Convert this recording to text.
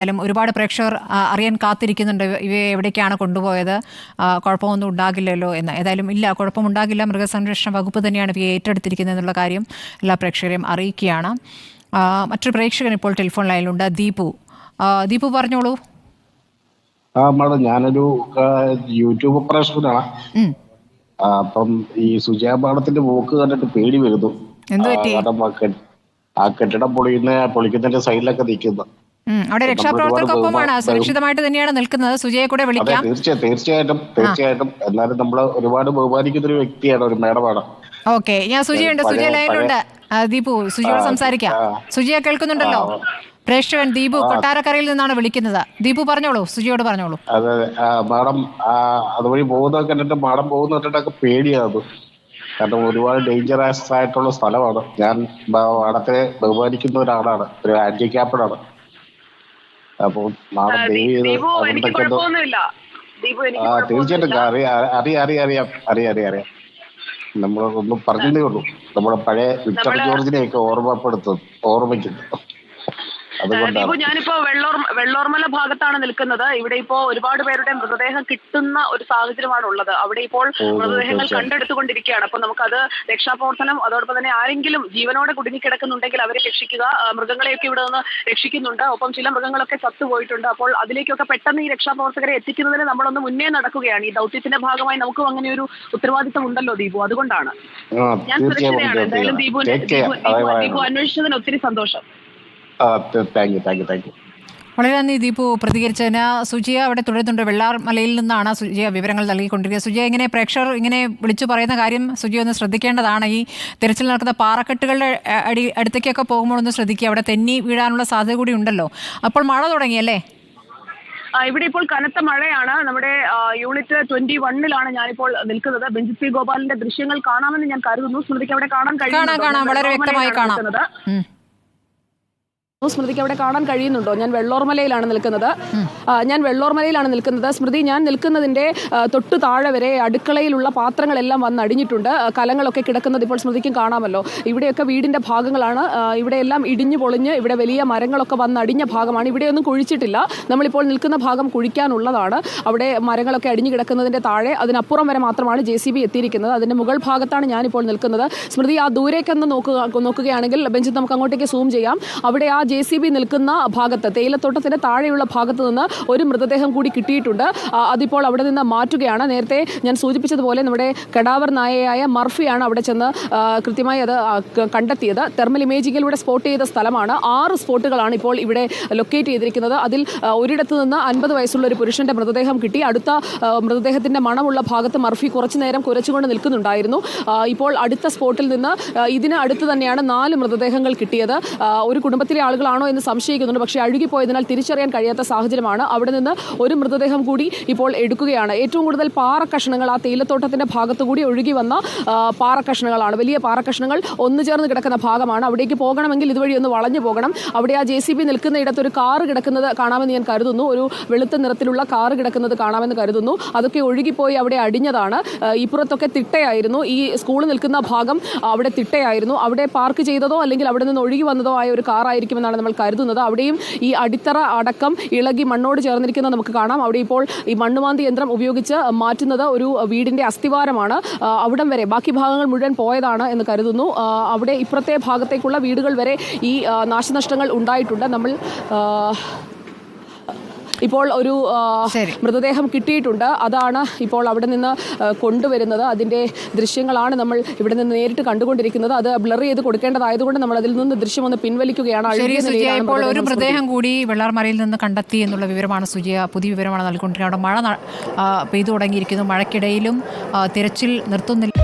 ഒരുപാട് പ്രേക്ഷകർ അറിയാൻ കാത്തിരിക്കുന്നുണ്ട് ഇവയെ എവിടേക്കാണ് കൊണ്ടുപോയത്, കുഴപ്പമൊന്നും ഉണ്ടാകില്ലല്ലോ എന്ന്. ഏതായാലും ഇല്ല, കുഴപ്പമുണ്ടാകില്ല. മൃഗസംരക്ഷണ വകുപ്പ് തന്നെയാണ് ഇവയെ ഏറ്റെടുത്തിരിക്കുന്നത് എന്നുള്ള കാര്യം എല്ലാ പ്രേക്ഷകരെയും അറിയിക്കുകയാണ്. മറ്റൊരു പ്രേക്ഷകൻ ഇപ്പോൾ ടെലിഫോൺ ലൈനിലുണ്ട്, ദീപു. ദീപു പറഞ്ഞോളൂ. മാഡം, ഞാനൊരു യൂട്യൂബ് പ്രേക്ഷകനാണ്. അപ്പം ഈ സുജയ മാഡത്തിന്റെ പോക്ക് കണ്ടിട്ട് പേടി വരുന്നു. കാരണം ആ കെട്ടിടം പൊളിക്കുന്നതിന്റെ സൈഡിലൊക്കെ നിൽക്കുന്നു. അവിടെ രക്ഷാപ്രവർത്തകർക്കൊപ്പമാണ്, സുരക്ഷിതമായിട്ട് തന്നെയാണ് നിൽക്കുന്നത്. സുജയെ കൂടെ വിളിക്കാം. തീർച്ചയായിട്ടും. എന്നാലും നമ്മള് ഒരുപാട് ബഹുമാനിക്കുന്ന ഒരു വ്യക്തിയാണ്, ഒരു മേഡമാണ്. ഓക്കെ, ഞാൻ സുജയുണ്ട്, സുജയ ലൈനിലുണ്ട്. ദീപു, സുജയോട് സംസാരിക്കാം. സുജയ കേൾക്കുന്നുണ്ടല്ലോ? പ്രേക്ഷകൻ ദീപു കൊട്ടാരക്കരയിൽ നിന്നാണ് വിളിക്കുന്നത്. ദീപു പറഞ്ഞോളൂ, സുജയോട് പറഞ്ഞോളൂ. അതെ മാഡം, അതുവഴി പോകുന്നതൊക്കെ കണ്ടിട്ട് മാഡം പോകുന്നതൊക്കെ പേടിയാണ്. കാരണം ഒരുപാട് ഡേഞ്ചറസ് ആയിട്ടുള്ള സ്ഥലമാണ്. ഞാൻ മാഡത്തെ ബഹുമാനിക്കുന്ന ഒരാളാണ്, ഒരു ഹാൻഡിക്യാപ്ഡാണ്. അപ്പോൾ മാഡം തീർച്ചയായിട്ടും അറിയാം. നമ്മൾ ഒന്നും പറഞ്ഞതേ ഉള്ളൂ. നമ്മുടെ പഴയ വിക്ടർ ജോർജിനെയൊക്കെ ഓർമ്മിക്കുന്നു. ദീപു, ഞാനിപ്പോ വെള്ളോർമല ഭാഗത്താണ് നിൽക്കുന്നത്. ഇവിടെ ഇപ്പോ ഒരുപാട് പേരുടെ മൃതദേഹം കിട്ടുന്ന ഒരു സാഹചര്യമാണ് ഉള്ളത്. അവിടെ ഇപ്പോൾ മൃതദേഹങ്ങൾ കണ്ടെടുത്തുകൊണ്ടിരിക്കുകയാണ്. അപ്പൊ നമുക്കത് രക്ഷാപ്രവർത്തനം, അതോടൊപ്പം തന്നെ ആരെങ്കിലും ജീവനോടെ കുടുങ്ങിക്കിടക്കുന്നുണ്ടെങ്കിൽ അവരെ രക്ഷിക്കുക. മൃഗങ്ങളെയൊക്കെ ഇവിടെ നിന്ന് രക്ഷിക്കുന്നുണ്ട്. ഒപ്പം ചില മൃഗങ്ങളൊക്കെ ചത്തുപോയിട്ടുണ്ട്. അപ്പോൾ അതിലേക്കൊക്കെ പെട്ടെന്ന് ഈ രക്ഷാപ്രവർത്തകരെ എത്തിക്കുന്നതിന് നമ്മളൊന്ന് മുന്നേ നടക്കുകയാണ്. ഈ ദൗത്യത്തിന്റെ ഭാഗമായി നമുക്കും അങ്ങനെ ഒരു ഉത്തരവാദിത്തം ഉണ്ടല്ലോ ദീപു, അതുകൊണ്ടാണ്. ഞാൻ സുരക്ഷിതയാണ്. എന്തായാലും ദീപു അന്വേഷിച്ചതിന് ഒത്തിരി സന്തോഷം. വളരെ നന്ദി ദീപു പ്രതികരിച്ചതിന്. സുജിയ അവിടെ തുടരുന്നുണ്ട്. വെള്ളാർമലയിൽ നിന്നാണ് സുജിയ വിവരങ്ങൾ നൽകിക്കൊണ്ടിരിക്കുന്നത്. സുജിയ, ഇങ്ങനെ പ്രേക്ഷകർ ഇങ്ങനെ വിളിച്ചു പറയുന്ന കാര്യം സുജിയ ഒന്ന് ശ്രദ്ധിക്കേണ്ടതാണ്. ഈ തിരച്ചിൽ നടക്കുന്ന പാറക്കെട്ടുകളുടെ അടുത്തേക്കൊക്കെ പോകുമ്പോൾ ഒന്ന് ശ്രദ്ധിക്കുക. അവിടെ തെന്നി വീഴാനുള്ള സാധ്യത കൂടി ഉണ്ടല്ലോ. അപ്പോൾ മഴ തുടങ്ങിയല്ലേ? ഇവിടെ ഇപ്പോൾ കനത്ത മഴയാണ്. നമ്മുടെ യൂണിറ്റ് 21-ലാണ് ഞാനിപ്പോൾ നിൽക്കുന്നത്. ബെഞ്ചിത് പി ഗോപാലിന്റെ ദൃശ്യങ്ങൾ കാണാമെന്ന് ഞാൻ കരുതുന്നു. സ്മൃതിക്ക് അവിടെ കാണാം, വളരെ വ്യക്തമായി കാണാം. സ്മൃതിക്ക് അവിടെ കാണാൻ കഴിയുന്നുണ്ടോ? ഞാൻ വെള്ളോർമലയിലാണ് നിൽക്കുന്നത്. സ്മൃതി, ഞാൻ നിൽക്കുന്നതിന്റെ തൊട്ടു താഴെ വരെ അടുക്കളയിലുള്ള പാത്രങ്ങളെല്ലാം വന്ന് അടിഞ്ഞിട്ടുണ്ട്. കലങ്ങളൊക്കെ കിടക്കുന്നത് ഇപ്പോൾ സ്മൃതിക്കും കാണാമല്ലോ. ഇവിടെയൊക്കെ വീടിന്റെ ഭാഗങ്ങളാണ്. ഇവിടെയെല്ലാം ഇടിഞ്ഞു പൊളിഞ്ഞ് ഇവിടെ വലിയ മരങ്ങളൊക്കെ വന്ന് അടിഞ്ഞ ഭാഗമാണ്. ഇവിടെയൊന്നും കുഴിച്ചിട്ടില്ല. നമ്മളിപ്പോൾ നിൽക്കുന്ന ഭാഗം കുഴിക്കാനുള്ളതാണ്. അവിടെ മരങ്ങളൊക്കെ അടിഞ്ഞു കിടക്കുന്നതിന്റെ താഴെ അതിനപ്പുറം വരെ മാത്രമാണ് JCB എത്തിയിരിക്കുന്നത്. അതിന്റെ മുകൾ ഭാഗത്താണ് ഞാനിപ്പോൾ നിൽക്കുന്നത്. സ്മൃതി, ആ ദൂരേക്കൊന്ന് നോക്കുകയാണെങ്കിൽ ബെഞ്ചിൽ നമുക്ക് അങ്ങോട്ടേക്ക് സൂം ചെയ്യാം. അവിടെ ആ JCB നിൽക്കുന്ന ഭാഗത്ത്, തേയിലത്തോട്ടത്തിന്റെ താഴെയുള്ള ഭാഗത്ത് നിന്ന് ഒരു മൃതദേഹം കൂടി കിട്ടിയിട്ടുണ്ട്. അതിപ്പോൾ അവിടെ നിന്ന് മാറ്റുകയാണ്. നേരത്തെ ഞാൻ സൂചിപ്പിച്ചതുപോലെ നമ്മുടെ കടാവർ നായയായ മർഫിയാണ് അവിടെ ചെന്ന് കൃത്യമായി അത് കണ്ടെത്തിയത്. തെർമൽ ഇമേജിങ്ങിലൂടെ സ്പോട്ട് ചെയ്ത സ്ഥലമാണ്. 6 സ്പോട്ടുകളാണ് ഇപ്പോൾ ഇവിടെ ലൊക്കേറ്റ് ചെയ്തിരിക്കുന്നത്. അതിൽ ഒരിടത്ത് നിന്ന് 50 വയസ്സുള്ള ഒരു പുരുഷന്റെ മൃതദേഹം കിട്ടി. അടുത്ത മൃതദേഹത്തിന്റെ മണമുള്ള ഭാഗത്ത് മർഫി കുറച്ചു നേരം കുരച്ചുകൊണ്ട് നിൽക്കുന്നുണ്ടായിരുന്നു. ഇപ്പോൾ അടുത്ത സ്പോട്ടിൽ നിന്ന് ഇതിന് അടുത്ത് തന്നെയാണ് 4 മൃതദേഹങ്ങൾ കിട്ടിയത്. ഒരു കുടുംബത്തിലെ ആളുകളാണോ എന്ന് സംശയിക്കുന്നുണ്ട്. പക്ഷേ അഴുകിപ്പോയതിനാൽ തിരിച്ചറിയാൻ കഴിയാത്ത സാഹചര്യമാണ്. അവിടെ നിന്ന് ഒരു മൃതദേഹം കൂടി ഇപ്പോൾ എടുക്കുകയാണ്. ഏറ്റവും കൂടുതൽ പാറക്കഷണങ്ങൾ ആ തേയിലത്തോട്ടത്തിന്റെ ഭാഗത്തുകൂടി ഒഴുകി വന്ന പാറക്കഷണങ്ങളാണ്. വലിയ പാറക്കഷണങ്ങൾ ഒന്നു ചേർന്ന് കിടക്കുന്ന ഭാഗമാണ്. അവിടേക്ക് പോകണമെങ്കിൽ ഇതുവഴി ഒന്ന് വളഞ്ഞു പോകണം. അവിടെ ആ JCB നിൽക്കുന്ന ഇടത്ത് ഒരു കാറ് കിടക്കുന്നത് കാണാമെന്ന് ഞാൻ കരുതുന്നു. ഒരു വെളുത്ത നിറത്തിലുള്ള കാറ് കിടക്കുന്നത് കാണാമെന്ന് കരുതുന്നു. അതൊക്കെ ഒഴുകിപ്പോയി അവിടെ അടിഞ്ഞതാണ്. ഇപ്പുറത്തൊക്കെ തിട്ടയായിരുന്നു. ഈ സ്കൂൾ നിൽക്കുന്ന ഭാഗം അവിടെ തിട്ടയായിരുന്നു. അവിടെ പാർക്ക് ചെയ്തതോ അല്ലെങ്കിൽ അവിടെ നിന്ന് ഒഴുകി വന്നതോ ആയ ഒരു കാറായിരിക്കുമെന്നാണ് നമ്മൾ കരുതുന്നത്. അവിടെയും ഈ അടിത്തറ അടക്കം ഇളകി മണ്ണോട് ചേർന്നിരിക്കുന്നത് നമുക്ക് കാണാം. അവിടെ ഇപ്പോൾ ഈ മണ്ണുമാന്തി യന്ത്രം ഉപയോഗിച്ച് മാറ്റുന്നത് ഒരു വീടിന്റെ അസ്ഥിവാരമാണ്. അവിടം വരെ ബാക്കി ഭാഗങ്ങൾ മുഴുവൻ പോയതാണ് എന്ന് കരുതുന്നു. അവിടെ ഇപ്പുറത്തെ ഭാഗത്തേക്കുള്ള വീടുകൾ വരെ ഈ നാശനഷ്ടങ്ങൾ ഉണ്ടായിട്ടുണ്ട്. നമ്മൾ ഇപ്പോൾ ഒരു മൃതദേഹം കിട്ടിയിട്ടുണ്ട്. അതാണ് ഇപ്പോൾ അവിടെ നിന്ന് കൊണ്ടുവരുന്നത്. അതിന്റെ ദൃശ്യങ്ങളാണ് നമ്മൾ ഇവിടെ നിന്ന് നേരിട്ട് കണ്ടുകൊണ്ടിരിക്കുന്നത്. അത് ബ്ലർ ചെയ്ത് കൊടുക്കേണ്ടതായതുകൊണ്ട് നമ്മൾ അതിൽ നിന്ന് ദൃശ്യം ഒന്ന് പിൻവലിക്കുകയാണ്. ഇപ്പോൾ ഒരു മൃതദേഹം കൂടി വെള്ളാർമലയിൽ നിന്ന് കണ്ടെത്തി എന്നുള്ള വിവരമാണ് സുജിയ, പുതിയ വിവരമാണ് നൽകിക്കൊണ്ടിരിക്കുന്നത്. അവിടെ മഴ പെയ്തു തുടങ്ങിയിരിക്കുന്നു. മഴയ്ക്കിടയിലും തിരച്ചിൽ നിർത്തുന്നില്ല.